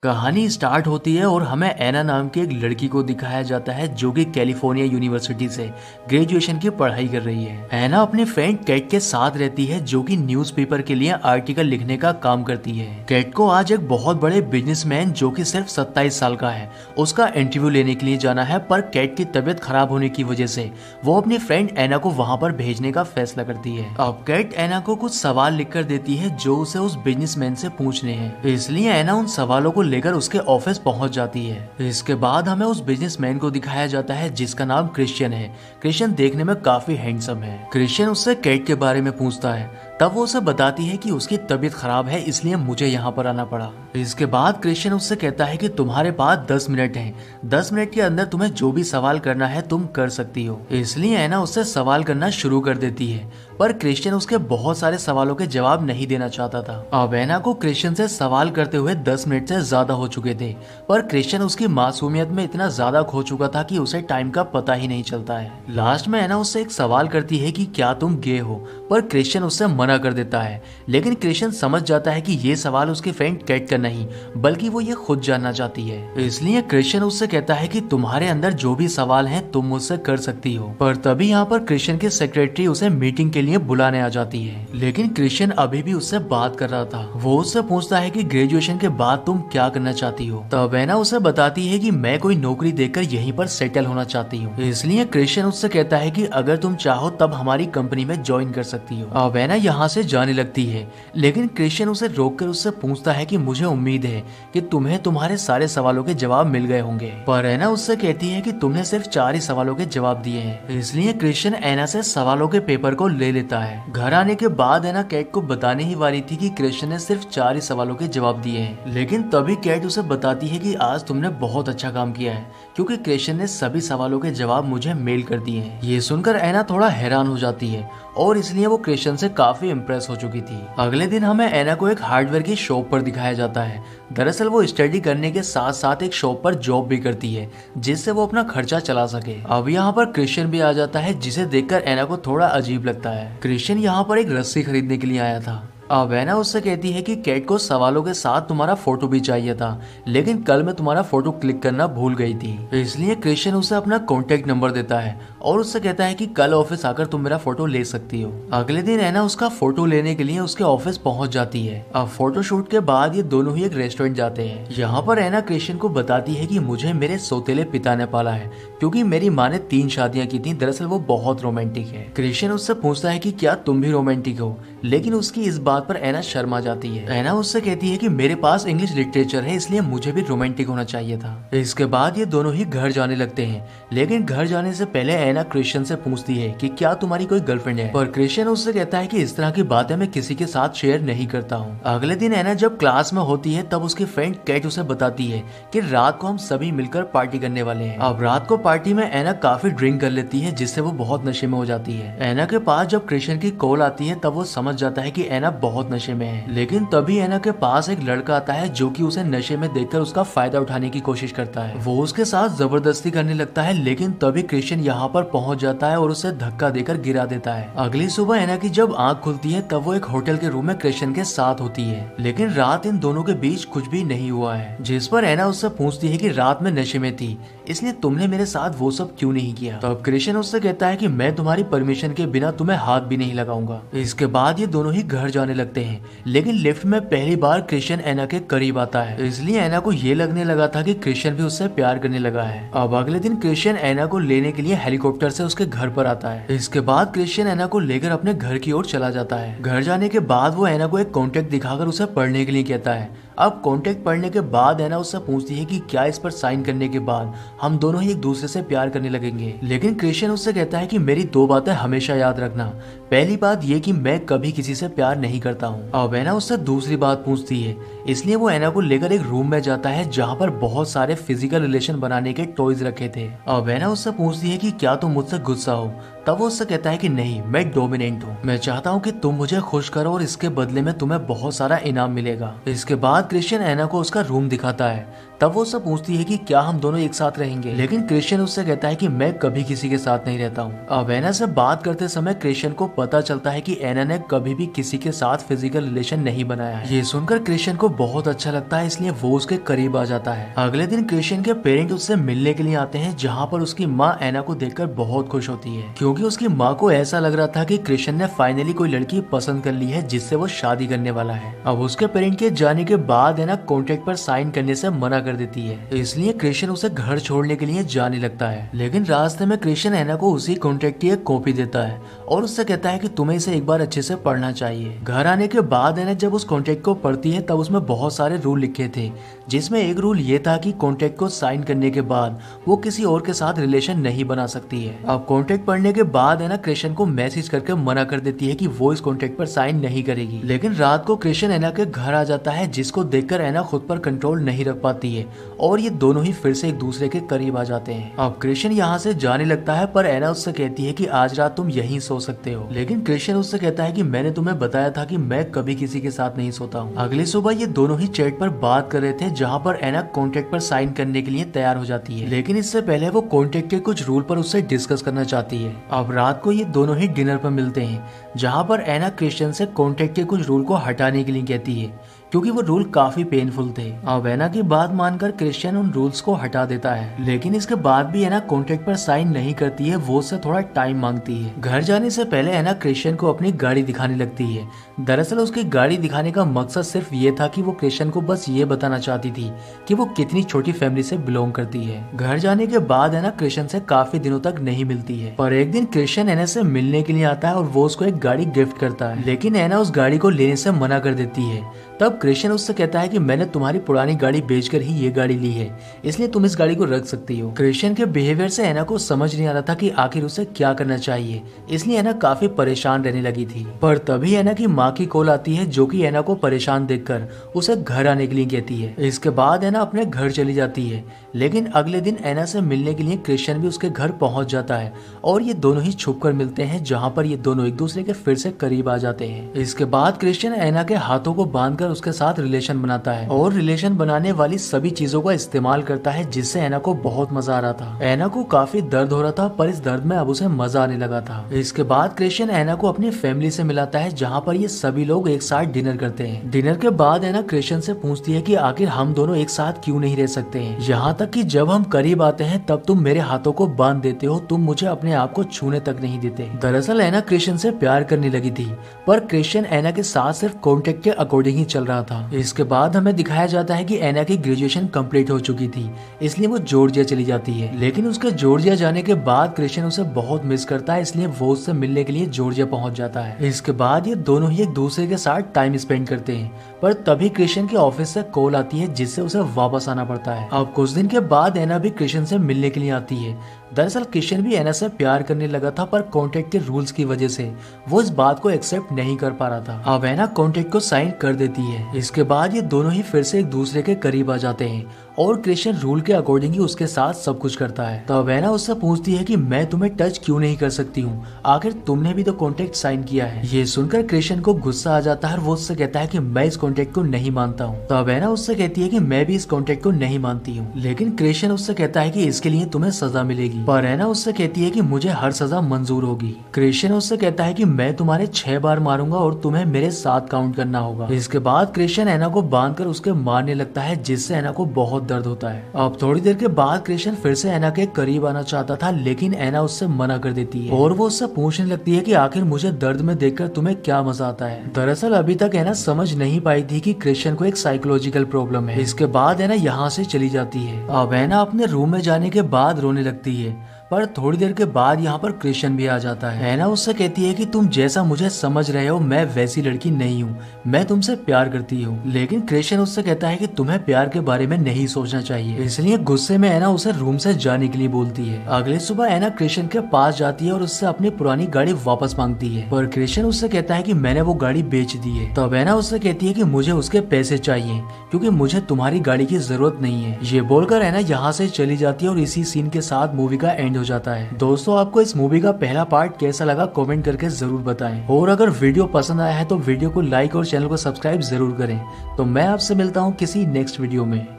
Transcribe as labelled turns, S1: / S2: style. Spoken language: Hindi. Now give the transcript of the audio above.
S1: कहानी स्टार्ट होती है और हमें एना नाम की एक लड़की को दिखाया जाता है जो कि कैलिफोर्निया यूनिवर्सिटी से ग्रेजुएशन की पढ़ाई कर रही है। एना अपने फ्रेंड कैट के साथ रहती है जो कि न्यूज़पेपर के लिए आर्टिकल लिखने का काम करती है। कैट को आज एक बहुत बड़े बिजनेसमैन जो कि सिर्फ 27 साल का है उसका इंटरव्यू लेने के लिए जाना है, पर कैट की तबीयत खराब होने की वजह से वो अपनी फ्रेंड एना को वहाँ पर भेजने का फैसला करती है। अब कैट एना को कुछ सवाल लिख कर देती है जो उसे उस बिजनेसमैन से पूछने हैं, इसलिए एना उन सवालों को लेकर उसके ऑफिस पहुंच जाती है। इसके बाद हमें उस बिजनेसमैन को दिखाया जाता है जिसका नाम क्रिश्चियन है। क्रिश्चियन देखने में काफी हैंडसम है। क्रिश्चियन उससे कैट के बारे में पूछता है, तब वो उसे बताती है कि उसकी तबीयत खराब है इसलिए मुझे यहाँ पर आना पड़ा। इसके बाद क्रिश्चियन उससे कहता है कि तुम्हारे पास 10 मिनट हैं। 10 मिनट के अंदर तुम्हें जो भी सवाल करना है तुम कर सकती हो। इसलिए एना उससे सवाल करना शुरू कर देती है, पर क्रिश्चियन उसके बहुत सारे सवालों के जवाब नहीं देना चाहता था। अब एना को क्रिश्चियन से सवाल करते हुए 10 मिनट से ज्यादा हो चुके थे, पर क्रिश्चियन उसकी मासूमियत में इतना ज्यादा खो चुका था कि उसे टाइम का पता ही नहीं चलता है। लास्ट में एना उससे एक सवाल करती है कि क्या तुम गे हो, पर क्रिश्चियन उससे मना कर देता है। लेकिन क्रिश्चियन समझ जाता है कि ये सवाल उसके फ्रेंड कैट का नहीं बल्कि वो ये खुद जानना चाहती है। इसलिए क्रिश्चियन उससे कहता है कि तुम्हारे अंदर जो भी सवाल हैं तुम मुझसे कर सकती हो। पर तभी यहाँ पर क्रिश्चियन की सेक्रेटरी उसे मीटिंग के लिए बुलाने आ जाती है, लेकिन क्रिश्चियन अभी भी उससे बात कर रहा था। वो उससे पूछता है कि ग्रेजुएशन के बाद तुम क्या करना चाहती हो। तब एना उसे बताती है कि मैं कोई नौकरी देखकर यहीं पर सेटल होना चाहती हूँ। इसलिए क्रिश्चियन उससे कहता है कि अगर तुम चाहो तब हमारी कंपनी में ज्वाइन कर सकती हो। अब एना यहाँ से जाने लगती है, लेकिन क्रिश्चियन उसे रोककर उससे पूछता है कि मुझे उम्मीद है कि तुम्हें तुम्हारे सारे सवालों के जवाब मिल गए होंगे। पर एना उससे कहती है कि तुमने सिर्फ 4 ही सवालों के जवाब दिए हैं। इसलिए क्रिश्चियन एना से सवालों के पेपर को ले लेता है। घर आने के बाद एना कैट को बताने ही वाली थी कि क्रिश्चियन ने सिर्फ 4 ही सवालों के जवाब दिए हैं, लेकिन तभी कैट उसे बताती है कि आज तुमने बहुत अच्छा काम किया है क्योंकि क्रिश्चियन ने सभी सवालों के जवाब मुझे मेल कर दिए हैं। ये सुनकर एना थोड़ा हैरान हो जाती है और इसलिए वो क्रिश्चियन से काफी इम्प्रेस हो चुकी थी। अगले दिन हमें एना को एक हार्डवेयर की शॉप पर दिखाया जाता है। दरअसल वो स्टडी करने के साथ साथ एक शॉप पर जॉब भी करती है जिससे वो अपना खर्चा चला सके। अब यहाँ पर क्रिश्चियन भी आ जाता है जिसे देखकर एना को थोड़ा अजीब लगता है। क्रिश्चियन यहाँ पर एक रस्सी खरीदने के लिए आया था। अब एना उससे कहती है कि कैट को सवालों के साथ तुम्हारा फोटो भी चाहिए था, लेकिन कल मैं तुम्हारा फोटो क्लिक करना भूल गई थी। इसलिए क्रिश्चियन उसे अपना कॉन्टेक्ट नंबर देता है और उससे कहता है कि कल ऑफिस आकर तुम मेरा फोटो ले सकती हो। अगले दिन एना उसका फोटो लेने के लिए उसके ऑफिस पहुंच जाती है। अब फोटो शूट के बाद ये दोनों ही एक रेस्टोरेंट जाते हैं। यहाँ पर एना क्रिश्चियन को बताती है कि मुझे मेरे सौतेले पिता ने पाला है क्योंकि मेरी माँ ने 3 शादियां की थी। दरअसल वो बहुत रोमांटिक है। क्रिश्चियन उससे पूछता है कि क्या तुम भी रोमांटिक हो, लेकिन उसकी इस बात पर एना शर्मा जाती है। एना उससे कहती है कि मेरे पास इंग्लिश लिटरेचर है इसलिए मुझे भी रोमांटिक होना चाहिए था। इसके बाद ये दोनों ही घर जाने लगते हैं, लेकिन घर जाने से पहले एना क्रिश्चियन से पूछती है कि क्या तुम्हारी कोई गर्लफ्रेंड है, पर क्रिश्चियन उससे कहता है कि इस तरह की बातें मैं किसी के साथ शेयर नहीं करता हूँ। अगले दिन एना जब क्लास में होती है तब उसकी फ्रेंड कैट उसे बताती है कि रात को हम सभी मिलकर पार्टी करने वाले हैं। अब रात को पार्टी में एना काफी ड्रिंक कर लेती है जिससे वो बहुत नशे में हो जाती है। एना के पास जब क्रिश्चियन की कॉल आती है तब वो समझ जाता है कि एना बहुत नशे में है, लेकिन तभी एना के पास एक लड़का आता है जो कि उसे नशे में देखकर उसका फायदा उठाने की कोशिश करता है। वो उसके साथ जबरदस्ती करने लगता है, लेकिन तभी क्रिश्चियन यहाँ पर पहुंच जाता है और उसे धक्का देकर गिरा देता है। अगली सुबह एना की जब आंख खुलती है तब वो एक होटल के रूम में क्रिश्चियन के साथ होती है, लेकिन रात इन दोनों के बीच कुछ भी नहीं हुआ है। जिस पर एना उससे पूछती है कि रात में नशे में थी इसलिए तुमने मेरे साथ वो सब क्यों नहीं किया। तब क्रिश्चियन उससे कहता है कि मैं तुम्हारी परमिशन के बिना तुम्हें हाथ भी नहीं लगाऊंगा। इसके बाद ये दोनों ही घर जाने लगते हैं, लेकिन लिफ्ट में पहली बार क्रिश्चियन एना के करीब आता है, इसलिए एना को ये लगने लगा था कि क्रिश्चियन भी उससे प्यार करने लगा है। अब अगले दिन क्रिश्चियन एना को लेने के लिए हेलीकॉप्टर से उसके घर पर आता है। इसके बाद क्रिश्चियन एना को लेकर अपने घर की ओर चला जाता है। घर जाने के बाद वो एना को एक कॉन्ट्रैक्ट दिखाकर उसे पढ़ने के लिए कहता है। अब कॉन्ट्रैक्ट पढ़ने के बाद एना उससे पूछती है कि क्या इस पर साइन करने के बाद हम दोनों ही एक दूसरे से प्यार करने लगेंगे, लेकिन क्रिश्चियन उससे कहता है कि मेरी 2 बातें हमेशा याद रखना। पहली बात ये कि मैं कभी किसी से प्यार नहीं करता हूँ। अब एना उससे दूसरी बात पूछती है, इसलिए वो एना को लेकर एक रूम में जाता है जहाँ पर बहुत सारे फिजिकल रिलेशन बनाने के टॉयज रखे थे। अब एना उससे पूछती है कि क्या तुम मुझसे गुस्सा हो, तब वो उससे कहता है कि नहीं, मैं डोमिनेंट हूँ, मैं चाहता हूँ कि तुम मुझे खुश करो और इसके बदले में तुम्हें बहुत सारा इनाम मिलेगा। इसके बाद बाद क्रिश्चियन एना को उसका रूम दिखाता है। तब वो उससे पूछती है कि क्या हम दोनों एक साथ रहेंगे, लेकिन क्रिश्चियन उससे कहता है कि मैं कभी किसी के साथ नहीं रहता हूँ। अब एना से बात करते समय क्रिश्चियन को पता चलता है कि एना ने कभी भी किसी के साथ फिजिकल रिलेशन नहीं बनाया है। ये सुनकर क्रिश्चियन को बहुत अच्छा लगता है, इसलिए वो उसके करीब आ जाता है। अगले दिन क्रिश्चियन के पेरेंट उससे मिलने के लिए आते हैं, जहाँ पर उसकी माँ एना को देखकर बहुत खुश होती है, क्योंकि उसकी माँ को ऐसा लग रहा था कि क्रिश्चियन ने फाइनली कोई लड़की पसंद कर ली है जिससे वो शादी करने वाला है। अब उसके पेरेंट के जाने के बाद एना कॉन्ट्रैक्ट पर साइन करने से मना कर देती है, इसलिए क्रिश्चियन उसे घर छोड़ने के लिए जाने लगता है। लेकिन रास्ते में क्रिश्चियन एना को उसी कॉन्ट्रैक्ट की एक कॉपी देता है और उससे कहता है कि तुम्हें इसे एक बार अच्छे से पढ़ना चाहिए। घर आने के बाद एना जब उस कॉन्ट्रैक्ट को पढ़ती है तब उसमें बहुत सारे रूल लिखे थे, जिसमें एक रूल ये था कि कॉन्ट्रैक्ट को साइन करने के बाद वो किसी और के साथ रिलेशन नहीं बना सकती है। अब कॉन्ट्रैक्ट पढ़ने के बाद एना क्रिश्चियन को मैसेज करके मना कर देती है कि वो इस कॉन्ट्रैक्ट पर साइन नहीं करेगी। लेकिन रात को क्रिश्चियन एना के घर आ जाता है, जिसको देखकर एना खुद पर कंट्रोल नहीं रख पाती है और ये दोनों ही फिर से एक दूसरे के करीब आ जाते हैं। अब क्रिश्चियन यहाँ से जाने लगता है, पर एना उससे कहती है कि आज रात तुम यहीं सो सकते हो। लेकिन क्रिश्चियन उससे कहता है कि मैंने तुम्हें बताया था कि मैं कभी किसी के साथ नहीं सोता हूँ। अगली सुबह ये दोनों ही चैट पर बात कर रहे थे, जहाँ पर एना कॉन्ट्रैक्ट पर साइन करने के लिए तैयार हो जाती है, लेकिन इससे पहले वो कॉन्ट्रैक्ट के कुछ रूल पर उससे डिस्कस करना चाहती है। अब रात को ये दोनों ही डिनर पर मिलते हैं, जहाँ पर एना क्रिश्चियन से कॉन्ट्रैक्ट के कुछ रूल को हटाने के लिए कहती है, क्योंकि वो रूल काफी पेनफुल थे। अब एना की बात मानकर क्रिश्चियन उन रूल्स को हटा देता है, लेकिन इसके बाद भी एना कॉन्ट्रैक्ट पर साइन नहीं करती है, वो उससे थोड़ा टाइम मांगती है। घर जाने से पहले एना क्रिश्चियन को अपनी गाड़ी दिखाने लगती है। दरअसल उसकी गाड़ी दिखाने का मकसद सिर्फ ये था कि वो क्रिश्चियन को बस ये बताना चाहती थी कि वो कितनी छोटी फैमिली से बिलोंग करती है। घर जाने के बाद एना क्रिश्चियन से काफी दिनों तक नहीं मिलती है, पर एक दिन क्रिश्चियन एना से मिलने के लिए आता है और वो उसको एक गाड़ी गिफ्ट करता है, लेकिन एना उस गाड़ी को लेने से मना कर देती है। तब क्रिश्चियन उससे कहता है कि मैंने तुम्हारी पुरानी गाड़ी बेचकर ही ये गाड़ी ली है, इसलिए तुम इस गाड़ी को रख सकती हो। क्रिश्चियन के बिहेवियर से एना को समझ नहीं आ रहा था कि आखिर उसे क्या करना चाहिए, इसलिए एना काफी परेशान रहने लगी थी। पर तभी एना की माँ की कॉल आती है, जो कि एना को परेशान देखकर उसे घर आने के लिए कहती है। इसके बाद एना अपने घर चली जाती है, लेकिन अगले दिन एना से मिलने के लिए क्रिश्चियन भी उसके घर पहुंच जाता है और ये दोनों ही छुपकर मिलते हैं, जहाँ पर ये दोनों एक दूसरे के फिर से करीब आ जाते हैं। इसके बाद क्रिश्चियन एना के हाथों को बांधकर उसके साथ रिलेशन बनाता है और रिलेशन बनाने वाली सभी चीजों का इस्तेमाल करता है, जिससे एना को बहुत मजा आ रहा था। एना को काफी दर्द हो रहा था, पर इस दर्द में अब उसे मजा आने लगा था। इसके बाद क्रिश्चियन एना को अपनी फैमिली से मिलाता है, जहाँ पर ये सभी लोग एक साथ डिनर करते हैं। डिनर के बाद एना क्रिश्चियन से पूछती है कि आखिर हम दोनों एक साथ क्यों नहीं रह सकते हैं, यहाँ तक कि जब हम करीब आते हैं तब तुम मेरे हाथों को बांध देते हो, तुम मुझे अपने आप को छूने तक नहीं देते। दरअसल एना क्रिश्चियन से प्यार करने लगी थी, पर क्रिश्चियन एना के साथ सिर्फ कॉन्टेक्ट के अकॉर्डिंग ही चल रहा था। इसके बाद हमें दिखाया जाता है कि एना की ग्रेजुएशन कंप्लीट हो चुकी थी, इसलिए वो जॉर्जिया चली जाती है। लेकिन उसके जॉर्जिया जाने के बाद क्रिश्चियन उसे बहुत मिस करता है, इसलिए वो उससे मिलने के लिए जॉर्जिया पहुंच जाता है। इसके बाद ये दोनों ही एक दूसरे के साथ टाइम स्पेंड करते हैं, पर तभी क्रिश्चियन के ऑफिस से कॉल आती है, जिससे उसे वापस आना पड़ता है। अब कुछ दिन के बाद एना भी क्रिश्चियन से मिलने के लिए आती है। दरअसल क्रिश्चियन भी एना से प्यार करने लगा था, पर कॉन्ट्रैक्ट के रूल्स की वजह से वो इस बात को एक्सेप्ट नहीं कर पा रहा था। अब एना कॉन्ट्रैक्ट को साइन कर देती है। इसके बाद ये दोनों ही फिर से एक दूसरे के करीब आ जाते हैं और क्रिश्चियन रूल के अकॉर्डिंग ही उसके साथ सब कुछ करता है। तब एना उससे पूछती है कि मैं तुम्हें टच क्यों नहीं कर सकती हूँ, आखिर तुमने भी तो कॉन्ट्रैक्ट साइन किया है। ये सुनकर क्रिश्चियन को गुस्सा आ जाता है और वो उससे कहता है कि मैं इस कॉन्ट्रैक्ट को नहीं मानता हूँ। तब एना उससे कहती है कि मैं भी इस कॉन्ट्रैक्ट को नहीं मानती हूँ, लेकिन क्रिश्चियन उससे कहता है कि इसके लिए तुम्हें सजा मिलेगी। पर एना उससे कहती है कि मुझे हर सजा मंजूर होगी। क्रिश्चियन उससे कहता है कि मैं तुम्हारे 6 बार मारूंगा और तुम्हें मेरे साथ काउंट करना होगा। इसके बाद क्रिश्चियन एना को बांधकर उसके मारने लगता है, जिससे एना को बहुत दर्द होता है। अब थोड़ी देर के बाद क्रिश्चियन फिर से एना के करीब आना चाहता था, लेकिन एना उससे मना कर देती है और वो उससे पूछने लगती है कि आखिर मुझे दर्द में देखकर तुम्हें क्या मजा आता है। दरअसल अभी तक एना समझ नहीं पाई थी कि क्रिश्चियन को एक साइकोलॉजिकल प्रॉब्लम है। इसके बाद एना यहाँ से चली जाती है। अब एना अपने रूम में जाने के बाद रोने लगती है, पर थोड़ी देर के बाद यहाँ पर क्रिश्चियन भी आ जाता है। एना उससे कहती है कि तुम जैसा मुझे समझ रहे हो मैं वैसी लड़की नहीं हूँ, मैं तुमसे प्यार करती हूँ। लेकिन क्रिश्चियन उससे कहता है कि तुम्हें प्यार के बारे में नहीं सोचना चाहिए। इसलिए गुस्से में एना उसे रूम से जाने के लिए बोलती है। अगले सुबह एना क्रिश्चियन के पास जाती है और उससे अपनी पुरानी गाड़ी वापस मांगती है, पर क्रिश्चियन उससे कहता है कि मैंने वो गाड़ी बेच दी है। तब एना उससे कहती है कि मुझे उसके पैसे चाहिए, क्योंकि मुझे तुम्हारी गाड़ी की जरूरत नहीं है। ये बोलकर एना यहाँ से चली जाती है और इसी सीन के साथ मूवी का एंड हो जाता है। दोस्तों, आपको इस मूवी का पहला पार्ट कैसा लगा कमेंट करके जरूर बताएं, और अगर वीडियो पसंद आया है तो वीडियो को लाइक और चैनल को सब्सक्राइब जरूर करें। तो मैं आपसे मिलता हूँ किसी नेक्स्ट वीडियो में।